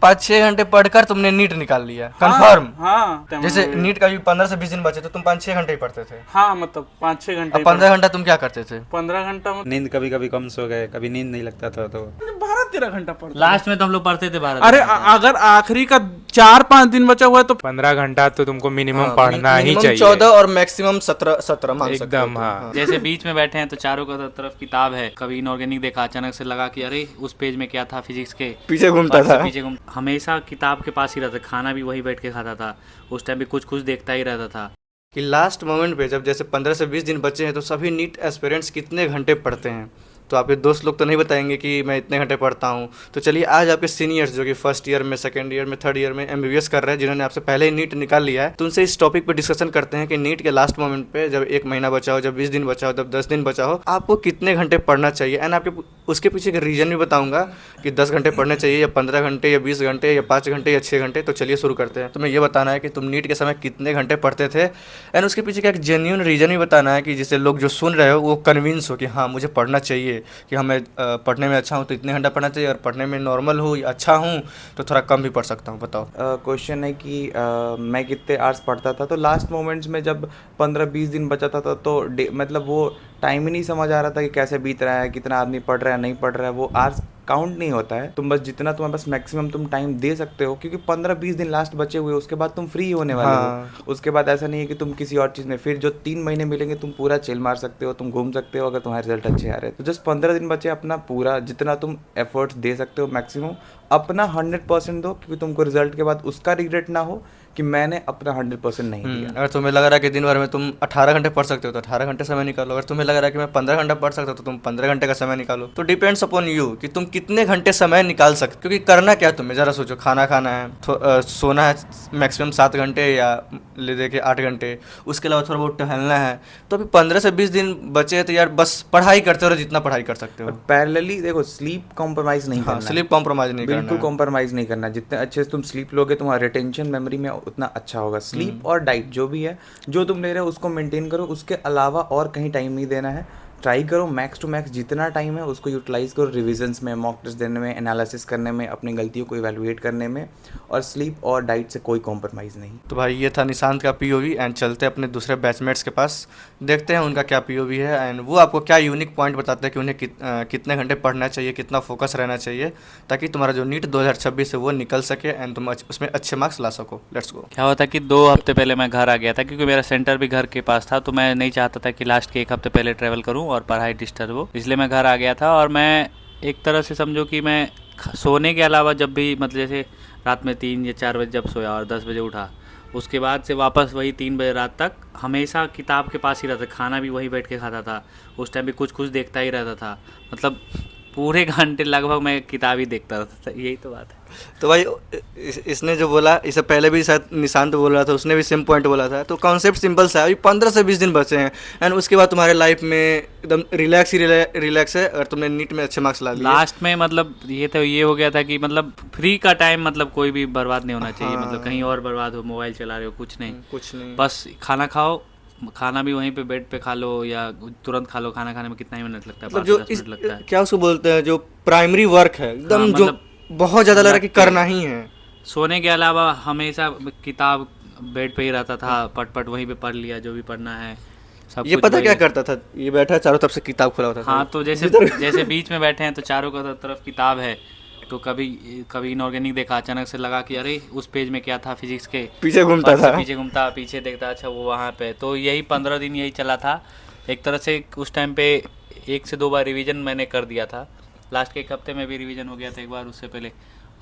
5-6 घंटे पढ़कर तुमने नीट निकाल लिया कंफर्म? हाँ जैसे नीट का भी 15 से 20 दिन बचे तो तुम 5-6 घंटे ही पढ़ते थे। हाँ, मतलब 5-6 घंटे। अब 15 घंटा तुम क्या करते थे? 15 घंटा मतलब नींद कभी कभी कम सो गए, कभी नींद नहीं लगता था तो 12-13 घंटा पढ़ते। लास्ट में तो हम लोग पढ़ते थे 12। अरे अगर आखिरी का 4-5 दिन बचा हुआ है तो 15 घंटा तो तुमको मिनिमम पढ़ना ही चाहिए। 14 और मैक्सिमम 17 मान सकते हो एकदम, तुम। हाँ। जैसे बीच में बैठे हैं तो चारों का तरफ किताब है, कभी इनऑर्गेनिक देखा, अचानक से लगा कि अरे उस पेज में क्या था फिजिक्स के, पीछे घूमता था। पीछे घूम, हमेशा किताब के पास ही रहता, खाना भी वही बैठ के खाता था, उस टाइम भी कुछ कुछ देखता ही रहता था। कि लास्ट मोमेंट पे जब जैसे 15 से 20 दिन बचे हैं तो सभी नीट एस्पिरेंट्स कितने घंटे पढ़ते हैं? तो आपके दोस्त लोग तो नहीं बताएंगे कि मैं इतने घंटे पढ़ता हूँ। तो चलिए आज आपके सीनियर्स जो कि फर्स्ट ईयर में, सेकंड ईयर में, थर्ड ईयर में एमबीबीएस कर रहे हैं, जिन्होंने आपसे पहले ही नीट निकाल लिया है, तो उनसे इस टॉपिक पे डिस्कशन करते हैं कि नीट के लास्ट मोमेंट पे जब 1 महीना बचा हो, जब 20 दिन बचा हो, जब 10 दिन बचा हो, आपको कितने घंटे पढ़ना चाहिए। एंड आपके उसके पीछे का रीज़न भी बताऊँगा कि 10 घंटे पढ़ने चाहिए या 15 घंटे या 20 घंटे या 5 घंटे या 6 घंटे। तो चलिए शुरू करते हैं। तुम्हें ये बताना है कि तुम नीट के समय कितने घंटे पढ़ते थे एंड उसके पीछे का एक जेन्यून रीज़न भी बताना है कि जिससे लोग जो सुन रहे हो वो कन्विंस हो कि हाँ मुझे पढ़ना चाहिए, कि हमें पढ़ने में अच्छा हूँ तो इतने घंटा पढ़ना चाहिए, और पढ़ने में नॉर्मल हूँ या अच्छा हूँ तो थोड़ा कम भी पढ़ सकता हूँ। बताओ। क्वेश्चन है कि मैं कितने आवर्स पढ़ता था। तो लास्ट मोमेंट्स में जब 15-20 दिन बचा था तो मतलब वो टाइम ही नहीं समझ आ रहा था कि कैसे बीत रहा है, कितना आदमी पढ़ रहा है नहीं पढ़ रहा है, वो आवर्स काउंट नहीं होता है। तुम बस जितना तुम्हारे पास मैक्सिमम तुम टाइम दे सकते हो, क्योंकि 15-20 दिन लास्ट बचे हुए, उसके बाद तुम फ्री होने वाले हो। उसके बाद ऐसा नहीं है कि तुम किसी और चीज़ में, फिर जो 3 महीने मिलेंगे तुम पूरा चिल मार सकते हो, तुम घूम सकते हो अगर तुम्हारे रिजल्ट अच्छे आ रहे हैं। तो जस्ट 15 दिन बचे, अपना पूरा जितना तुम एफर्ट्स दे सकते हो मैक्सिमम अपना 100% दो, क्योंकि तुमको रिजल्ट के बाद उसका रिग्रेट ना हो कि मैंने अपना 100% नहीं दिया। अगर तुम्हें लग रहा है कि दिन भर में तुम 18 घंटे पढ़ सकते हो तो 18 घंटे समय निकालो। अगर तुम्हें लग रहा है कि मैं 15 घंटा पढ़ सकता हूँ तो तुम 15 घंटे का समय निकालो। तो डिपेंड्स अपॉन यू कि तुम कितने घंटे समय निकाल सकते हो। क्योंकि करना क्या तुम्हें ज़रा सोचो, खाना खाना है, सोना है मैक्सिमम 7 घंटे या ले दे के 8 घंटे, उसके अलावा थोड़ा बहुत टहलना है। तो अभी 15 से 20 दिन बचे हैं तो यार बस पढ़ाई करते रहो जितना पढ़ाई कर सकते हो। पैरेलली देखो, स्लीप कॉम्प्रोमाइज़ नहीं करना, स्लीप कॉम्प्रोमाइज़ नहीं करना, बिल्कुल कॉम्प्रोमाइज़ नहीं करना। जितने अच्छे से तुम स्लीप लोगे तुम्हारा रिटेंशन मेमोरी में उतना अच्छा होगा। स्लीप और डाइट जो भी है, जो तुम ले रहे हो उसको मेंटेन करो, उसके अलावा और कहीं टाइम नहीं देना है। ट्राई करो मैक्स टू मैक्स जितना टाइम है उसको यूटिलाइज़ करो रिविजन्स में, मॉक टेस्ट देने में, एनालिसिस करने में, अपनी गलतियों को इवैल्यूएट करने में, और स्लीप और डाइट से कोई कॉम्प्रोमाइज़ नहीं। तो भाई ये था निशांत का पीओवी एंड चलते हैं अपने दूसरे बैचमेट्स के पास, देखते हैं उनका क्या पीओवी है एंड वो आपको क्या यूनिक पॉइंट बताते हैं कि उन्हें कितने घंटे पढ़ना चाहिए, कितना फोकस रहना चाहिए, ताकि तुम्हारा जो नीट 2026 है वो निकल सके एंड तुम उसमें अच्छे मार्क्स ला सको। Let's go. क्या होता कि 2 हफ्ते पहले मैं घर आ गया था, क्योंकि मेरा सेंटर भी घर के पास था, तो मैं नहीं चाहता था कि लास्ट के 1 हफ्ते पहले ट्रैवल करूं और पढ़ाई डिस्टर्ब हो, इसलिए मैं घर आ गया था। और मैं एक तरह से समझो कि मैं सोने के अलावा जब भी, मतलब जैसे रात में 3 या 4 बजे जब सोया और 10 बजे उठा, उसके बाद से वापस वही 3 बजे रात तक हमेशा किताब के पास ही रहता, खाना भी वही बैठ के खाता था, उस टाइम भी कुछ कुछ देखता ही रहता था, मतलब पूरे घंटे लगभग मैं किताब ही देखता रहता था। यही तो बात है। तो भाई इसने जो बोला, इससे पहले भी शायद निशांत बोल रहा था, उसने भी सेम पॉइंट बोला था। तो कॉन्सेप्ट सिंपल सा है, अभी 15 से 20 दिन बचे हैं एंड उसके बाद तुम्हारे लाइफ में एकदम रिलैक्स ही रिलैक्स है और तुमने नीट में अच्छे मार्क्स ला लिए। लास्ट में मतलब ये हो गया था कि मतलब फ्री का टाइम मतलब कोई भी बर्बाद नहीं होना चाहिए। मतलब कहीं और बर्बाद हो, मोबाइल चला रहे हो, कुछ नहीं, बस खाना खाओ, खाना भी वहीं पे बेड पे खा लो या तुरंत खा लो। खाना खाने में कितना ही मिनट लगता है, 5-10 मिनट लगता है। क्या उसको बोलते हैं, जो प्राइमरी वर्क है एकदम, मतलब जो बहुत ज़्यादा लग रहा है कि करना ही है। सोने के अलावा हमेशा किताब बेड पे ही रहता था, पट वहीं पे पढ़ लिया जो भी पढ़ना है सब। ये पता क्या करता था, ये बैठा चारों तरफ से किताब खुला होता था। हाँ, तो जैसे बीच में बैठे हैं तो चारों तरफ किताब है, तो कभी इनऑर्गेनिक देखा, अचानक से लगा कि अरे उस पेज में क्या था फिजिक्स के, पीछे घूमता पीछे देखता, अच्छा वो वहाँ पे। तो यही 15 दिन यही चला था एक तरह से। उस टाइम पे 1 से 2 बार रिवीजन मैंने कर दिया था। लास्ट के 1 हफ्ते में भी रिवीजन हो गया था एक बार, उससे पहले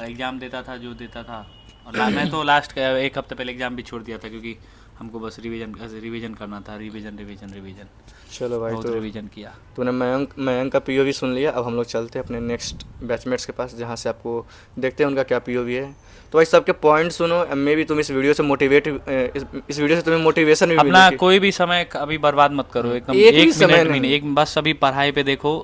एग्ज़ाम देता था जो देता था। और मैं तो लास्ट का 1 हफ्ते पहले एग्ज़ाम भी छोड़ दिया था, क्योंकि हमको बस रिवीजन करना था। रिवीजन चलो भाई, तो रिवीजन किया। तूने मयंक का पीओवी सुन लिया। अब हम लोग चलते हैं अपने नेक्स्ट बैचमेट्स के पास, जहाँ से आपको देखते हैं उनका क्या पीओवी है। तो भाई सबके पॉइंट सुनो, मे भी तुम इस वीडियो से इस वीडियो से तुम्हें मोटिवेशन भी अपना कोई भी समय अभी बर्बाद मत करो, एकदम 1 मिनट भी नहीं, बस अभी पढ़ाई पे देखो।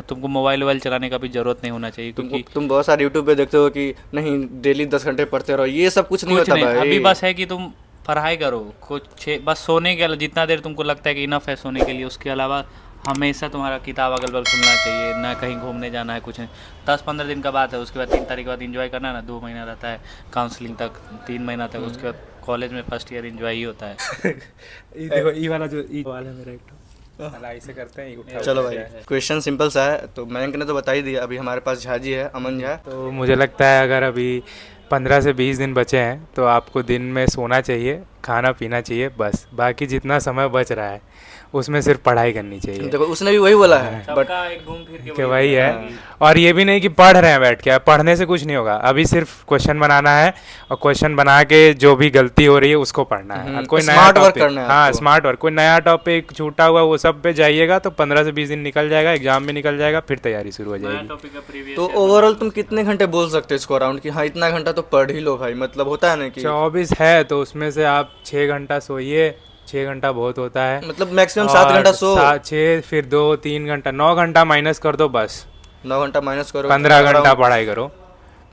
तुमको मोबाइल चलाने का भी जरूरत नहीं होना चाहिए, क्योंकि तुम बहुत सारे यूट्यूब पे देखते हो कि नहीं डेली 10 घंटे पढ़ते रहो, ये सब कुछ नहीं होता भाई। अभी बस है कि तुम पढ़ाई करो, कुछ बस सोने के, जितना देर तुमको लगता है कि इनफ है सोने के लिए, उसके अलावा हमेशा तुम्हारा किताब अगल बगल खुलना चाहिए, ना कहीं घूमने जाना है, कुछ नहीं। 10-15 दिन का बात है, उसके बाद 3 तारीख के बाद एंजॉय करना है ना। 2 महीना रहता है काउंसलिंग तक, 3 महीना तक, उसके बाद कॉलेज में फर्स्ट ईयर एंजॉय ही होता है। ये देखो ये वाला जो ये वाला है मेरा एक तो वाला ऐसे करते हैं, ये उठा चलो उठा भाई, के। क्वेश्चन सिंपल सा है। तो मयंक ने तो बता ही दिया। अभी हमारे पास झा जी है, अमन झा। तो मुझे लगता है अगर अभी 15 से 20 दिन बचे हैं तो आपको दिन में सोना चाहिए, खाना पीना चाहिए, बस। बाकी जितना समय बच रहा है उसमें सिर्फ पढ़ाई करनी चाहिए देखो उसने भी वही बोला है, बट सबका एक घूम फिर कि वही है। और ये भी नहीं कि पढ़ रहे हैं बैठ के, पढ़ने से कुछ नहीं होगा। अभी सिर्फ क्वेश्चन बनाना है और क्वेश्चन बना के जो भी गलती हो रही है उसको पढ़ना है। अब कोई नया स्मार्ट वर्क टॉपिक, करना है हाँ आपको। स्मार्ट वर्क, कोई नया टॉपिक छूटा हुआ वो सब पे जाइएगा तो 15 से 20 दिन निकल जाएगा, एग्जाम भी निकल जाएगा, फिर तैयारी शुरू हो नया जाएगी। टॉपिक का प्रीवियस तो ओवरऑल तुम कितने घंटे बोल सकते हो इसको अराउंड कि हाँ इतना घंटा तो पढ़ ही लो भाई? मतलब होता है ना कि 24 है तो उसमें से आप 6 घंटा सोइए, 6 घंटा बहुत होता है। मतलब मैक्सिमम 7 घंटा सो, 6 फिर 2-3 घंटा, 9 घंटा माइनस कर दो बस। 9 घंटा माइनस करो, 15 घंटा पढ़ाई करो।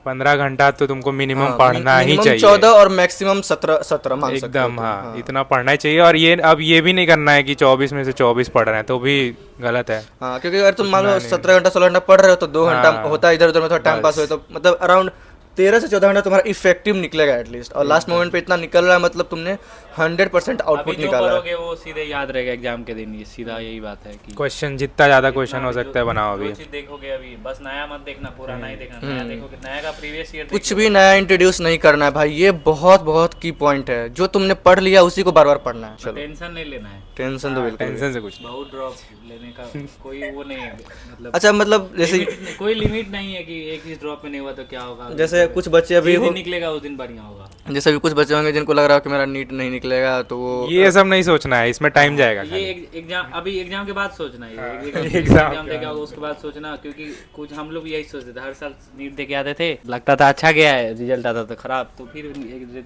15 घंटा तो तुमको मिनिमम पढ़ना ही चाहिए। 14 और मैक्सिमम 17 मान सकते हो एकदम तुम। हाँ, इतना पढ़ना ही चाहिए। और ये अब ये भी नहीं करना है कि 24 में से 24 पढ़ रहे हैं, तो भी गलत है। हाँ, क्योंकि अगर तुम मान लो 17 घंटा 16 घंटा पढ़ रहे हो तो 2 घंटा हाँ, होता है इधर उधर में, थोड़ा टाइम पास हो तो मतलब अराउंड 13 से 14 घंटा तुम्हारा इफेक्टिव निकलेगा एटलीस्ट। और लास्ट मोमेंट पे इतना निकल रहा है, मतलब तुमने 100% अभी आउटपुट जो निकाला है। करोगे वो सीधे याद रहेगा एग्जाम के दिन। ये सीधा यही बात है कि क्वेश्चन जितना ज़्यादा क्वेश्चन हो सकता है बनाओ जो अभी। चीज देखोगे अभी, बस नया मत देखना, पुराना ही देखना। नया देखोगे, नया का प्रीवियस ईयर कुछ भी नया इंट्रोड्यूस नहीं करना है भाई, ये बहुत बहुत की पॉइंट है। जो तुमने पढ़ लिया उसी को बार बार पढ़ना है। चलो टेंशन नहीं लेना है, टेंशन तो बिल्कुल। टेंशन से कुछ बहुत ड्रॉप लेने का कोई वो नहीं है। मतलब अच्छा, मतलब जैसे कोई लिमिट नहीं है कि एक ही ड्रॉप में नहीं हुआ तो क्या होगा। जैसे कुछ बच्चे अभी जिस दिन निकलेगा उस दिन बढ़िया होगा। जैसे अभी कुछ बच्चे होंगे जिनको लग रहा है कि मेरा नीट नहीं निकलेगा, तो वो ये सब नहीं सोचना है, इसमें टाइम जाएगा ये खाली। एग्जाम, अभी एग्जाम के बाद सोचना है। एग्जाम एग्जाम देके आओगे उसके बाद सोचना, क्योंकि कुछ हम लोग यही सोचते थे। हर साल नीट देके आते थे, लगता था अच्छा गया है, रिजल्ट आता था खराब, तो फिर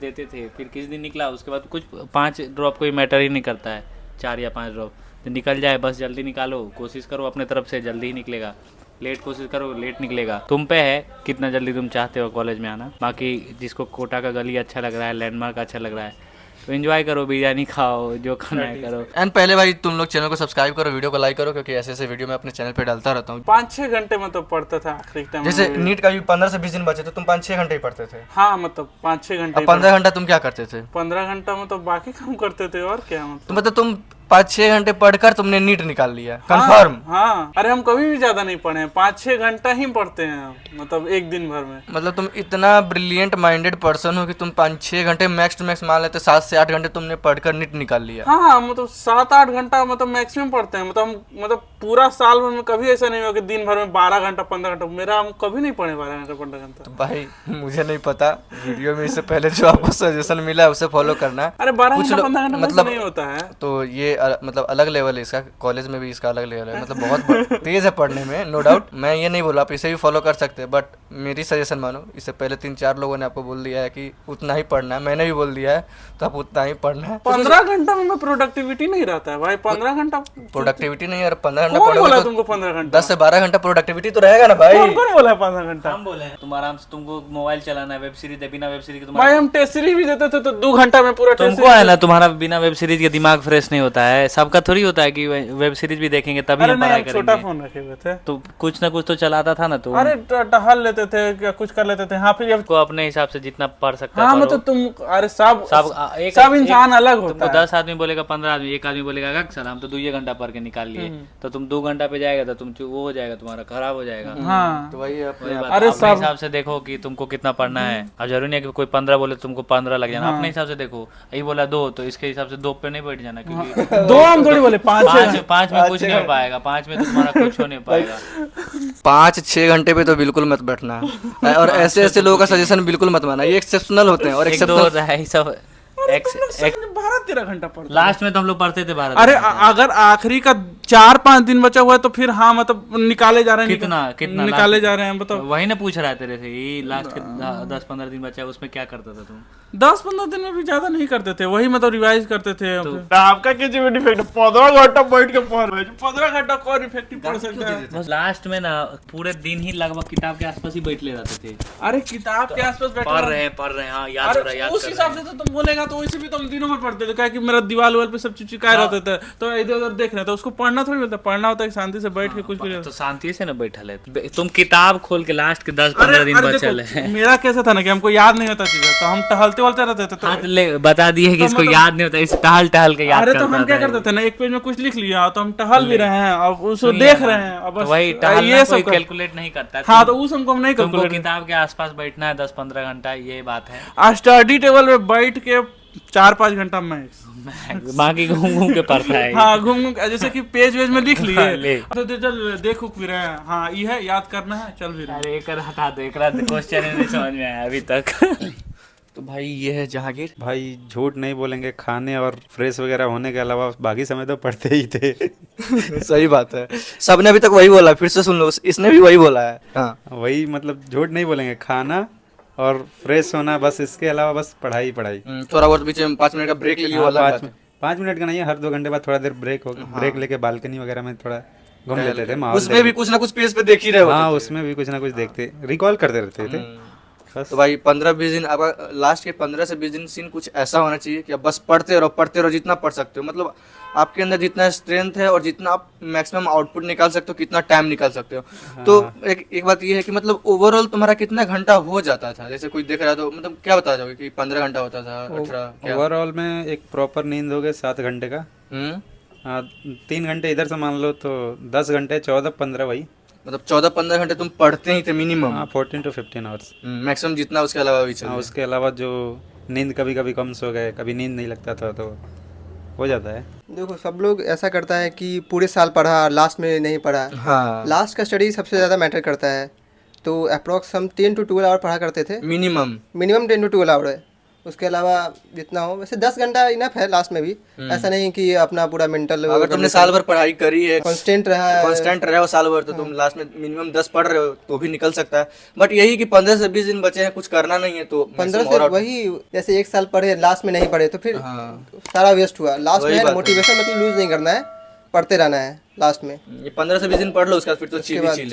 देते थे। फिर किस दिन निकला उसके बाद कुछ 5 ड्रॉप कोई मैटर ही नहीं करता है, 4 या 5 ड्रॉप तो निकल जाए बस। जल्दी निकालो, कोशिश करो अपने तरफ से, जल्दी ही निकलेगा। लेट कोशिश करो, लेट निकलेगा। तुम पे है कितना जल्दी तुम चाहते हो कॉलेज में आना। बाकी जिसको कोटा का गली अच्छा लग रहा है, लैंडमार्क अच्छा लग रहा है, तो एंजॉय करो, बिरयानी खाओ, जो खाना है करो। एंड पहले भाई तुम लोग चैनल को सब्सक्राइब करो, वीडियो को लाइक करो, क्योंकि ऐसे ऐसे वीडियो मैं अपने चैनल पे डालता रहता हूँ। 5-6 घंटे मतलब पढ़ता था आखिरी टाइम। जैसे नीट का भी 15 से 20 दिन बचे तो तुम 5-6 घंटे ही पढ़ते थे। हाँ मतलब 5-6 घंटे अब 15 घंटा तुम क्या करते थे? 15 घंटा मतलब बाकी काम करते थे और क्या मतलब। तो मतलब तुम 5-6 घंटे पढ़कर तुमने नीट निकाल लिया कंफर्म? हाँ, अरे हम कभी भी ज्यादा नहीं पढ़े हैं, 5-6 घंटा ही पढ़ते हैं हम, मतलब एक दिन भर में। मतलब तुम इतना ब्रिलियंट माइंडेड पर्सन हो कि तुम 5-6 घंटे मैक्स टू मैक्स मान लेते, 7 से 8 घंटे तुमने पढ़कर नीट निकाल लिया। हाँ मतलब 7-8 घंटा मतलब मैक्सिमम पढ़ते हैं। मतलब पूरा साल भर में कभी ऐसा नहीं हुआ कि दिन भर में 12 घंटा 15 घंटा। मेरा हम कभी नहीं पढ़े 12 घंटा 15 घंटा। तो भाई मुझे नहीं पता, वीडियो में इससे पहले जो आपको सजेशन मिला है उसे फॉलो करना। अरे 12 कुछ घंटा लोग 15 घंटा मतलब नहीं होता है। तो ये मतलब अलग लेवल है इसका, कॉलेज में भी इसका अलग लेवल है। मतलब बहुत तेज है पढ़ने में, नो डाउट। मैं ये नहीं बोला आप इसे भी फॉलो कर सकते हैं, बट मेरी सजेशन मानो। इससे पहले 3-4 लोगों ने आपको बोल दिया है कि उतना ही पढ़ना है, मैंने भी बोल दिया है, तो आप उतना ही पढ़ना है। 15 घंटा में प्रोडक्टिविटी नहीं रहता है भाई। 15 घंटा प्रोडक्टिविटी नहीं यार, 15 घंटा कौन बोला पढ़ोगे तुमको तो 15 घंटा? 10 से 12 घंटा प्रोडक्टिविटी तो रहेगा ना भाई। कौन बोला है 15 घंटा? हम बोले हैं तुम आराम से, तुमको मोबाइल चलाना है, वेब सीरीज है, बिना वेब सीरीज के भाई हम टेस्ट सीरीज भी देते थे तो 2 घंटा में पूरा टेस्ट तुमको है ना, तुम्हारा बिना वेब सीरीज के दिमाग फ्रेश नहीं होता है। सबका थोड़ी होता है कि वेब सीरीज भी देखेंगे तभी अरे हम नहीं, पढ़ाई हम छोटा करेंगे। फोन रखे हुए थे। तो कुछ ना कुछ तो चलाता था ना। तो अरे टहल लेते थे, क्या कुछ कर लेते थे। हाँ फिर जब को अपने हिसाब से जितना पढ़ सकता है हाँ पढ़ो। मतलब तुम अरे सब एक सब इंसान अलग तुमको होता है। 10 आदमी बोलेगा, 15 आदमी, एक आदमी बोलेगा सर हम तो 2 घंटा पढ़ के निकाल लिए, तो तुम 2 घंटा पे जाएगा तो तुम वो हो जाएगा, तुम्हारा खराब हो जाएगा। हाँ तो वही अपने वही बात, अरे अपने सब- हिसाब से देखो कि तुमको कितना पढ़ना है। अब जरूरी नहीं है कि कोई 15 बोले तो तुमको 15 लग जाना। अपने हिसाब से देखो, यही बोला 2 तो इसके हिसाब से 2 पे नहीं बैठ जाना, क्योंकि 2 हम थोड़ी बोले 5-6 5 में कुछ नहीं हो पाएगा। 5 में तो तुम्हारा कुछ हो नहीं पाएगा। 5-6 घंटे पे तो बिल्कुल मत बैठना। और ऐसे ऐसे लोगों का सजेशन बिल्कुल मत मानना, ये एक्सेप्शनल होते हैं। और 1-2 एक्सेप्शनल होता है ये सब। 12-13 घंटा पढ़ते। लास्ट में तो हम लोग पढ़ते थे 12। अरे अगर आखिरी का 4-5 दिन बचा हुआ है तो फिर हाँ मतलब निकाले जा रहे हैं। कितना निकाले जा रहे हैं मतलब। वही ना पूछ रहा तेरे से, ये लास्ट के 10-15 दिन बचा है उसमें क्या करता था तुम? 10-15 दिन में भी ज्यादा नहीं करते थे, वही मतलब रिवाइज करते थे। आपका क्या इफेक्ट 15 घंटा बैठ के पढ़ रहे हैं। 15 घंटा कौन इफेक्टिव पढ़ सकता है? बस लास्ट में ना पूरे दिन ही लगभग किताब के आसपास ही बैठ ले रहते थे। अरे किताब के आसपास बैठे पढ़ रहे हैं हाँ, याद हो रहा है, याद उस कर हिसाब रहे से तो तुम बोलेगा तो वैसे भी तो हम दिनों में पढ़ते थे, क्या कि मेरा दीवार वाल पे सब चीज चिपकाए रहते थे, तो इधर उधर देख रहे थे, उसको पढ़ना थोड़ी मिलता, पढ़ना होता है कि शांति से बैठ के कुछ भी। तो शांति से ना बैठल है तुम, किताब खोल के लास्ट के 10-15 दिन बचल है। मेरा कैसा था ना कि हमको याद नहीं होता चीजें, तो हम टहलते वहलते रहते थे, हाँ, तो ले बता दिए कि इसको याद नहीं होता, इस टहल टहल के याद अरे तो करता हम क्या था। करते थे ना, एक पेज में कुछ लिख लिया तो हम टहल भी रहे हैं और उसको देख रहे हैं, और तो बस वही ये टहलना सब कोई कैलकुलेट नहीं करता है। हाँ, तो उस हमको हम नहीं तुमको कैलकुलेट। किताब के आसपास बैठना है 10-15 घंटा, ये बात है। स्टडी टेबल पे बैठ के 4-5 घंटा मैक्स, बाकी घूम घूम के पढ़ता है। हाँ घूम घूम के, जैसे कि पेज वेज में लिख ले। लिए तो चल देख उख भी रहे हैं, हाँ ये है याद करना है, चल भी रहे हैं। अरे एक हटा दो, एक क्वेश्चन नहीं समझ में आया अभी तक। तो भाई ये है जहांगीर। भाई झूठ नहीं बोलेंगे, खाने और फ्रेश वगैरह होने के अलावा बाकी समय तो पढ़ते ही थे। सही बात है, सबने अभी तक वही बोला, फिर से सुन लो, इसने भी वही बोला है। हाँ वही मतलब झूठ नहीं बोलेंगे, खाना और फ्रेश होना, बस इसके अलावा बस पढ़ाई पढ़ाई। थोड़ा बहुत बीच में 5 मिनट का ब्रेक ले लिया, हाँ, अलग बात है। 5 मिनट का नहीं है, हर 2 घंटे बाद थोड़ा देर ब्रेक हो, ब्रेक लेके बालकनी वगैरह में थोड़ा घूम लेते थे, माहौल उसमें भी कुछ ना कुछ पेज पे देख ही रहे होते हाँ थे। उसमें भी कुछ ना कुछ देखते, रिकॉल करते रहते थे बस। तो भाई 15-20 दिन, आपका लास्ट के 15 से 20 दिन सीन कुछ ऐसा होना चाहिए कि आप बस पढ़ते रहो जितना पढ़ सकते हो, मतलब आपके अंदर जितना स्ट्रेंथ है और जितना आप मैक्सिमम आउटपुट निकाल सकते हो, कितना टाइम निकाल सकते हो। तो एक बात ये है कि मतलब ओवरऑल तुम्हारा कितना घंटा हो जाता था, जैसे कोई देख रहा है तो मतलब क्या बता जाओगे कि 15 घंटा होता था, 18 क्या? ओवरऑल में एक प्रॉपर नींद हो गए 7 घंटे का, हम्म, हाँ 3 घंटे इधर से मान लो तो 10 घंटे, 14-15 वही, मतलब 14-15 घंटे तुम पढ़ते ही थे मिनिमम, हाँ 14 to 15 आवर्स। मैक्सिमम जितना, उसके अलावा भी हाँ चल। उसके अलावा जो नींद कभी कभी कम सो गए, कभी नींद नहीं लगता था तो हो जाता है। देखो सब लोग ऐसा करता है कि पूरे साल पढ़ा, लास्ट में नहीं पढ़ा। हाँ लास्ट का स्टडी सबसे ज़्यादा मैटर करता है, तो अप्रॉक्स हम 10 to 12 आवर पढ़ा करते थे, मिनिमम। मिनिमम 10 to 12 आवर है। उसके अलावा जितना हो, वैसे 10 घंटा इनफ है लास्ट में भी, ऐसा नहीं कि अपना पूरा मेंटल अगर तुमने साल भर पढ़ाई करी है, कांस्टेंट रहा है, कांस्टेंट रहे हो साल भर, तो तुम लास्ट में मिनिमम 10 पढ़ रहे हो तो भी निकल सकता है। बट यही कि 15 से 20 दिन बचे हैं, कुछ करना नहीं है तो 15 maximum से और वही, जैसे एक साल पढ़े लास्ट में नहीं पढ़े तो फिर हाँ, सारा वेस्ट हुआ। लास्ट वही में बात है। मोटिवेशन मतलब लूज नहीं करना है, पढ़ते रहना है लास्ट में। ये 15 से 20 दिन पढ़ लो, उसके बाद फिर तो उसके चिल बाद ही चिल है।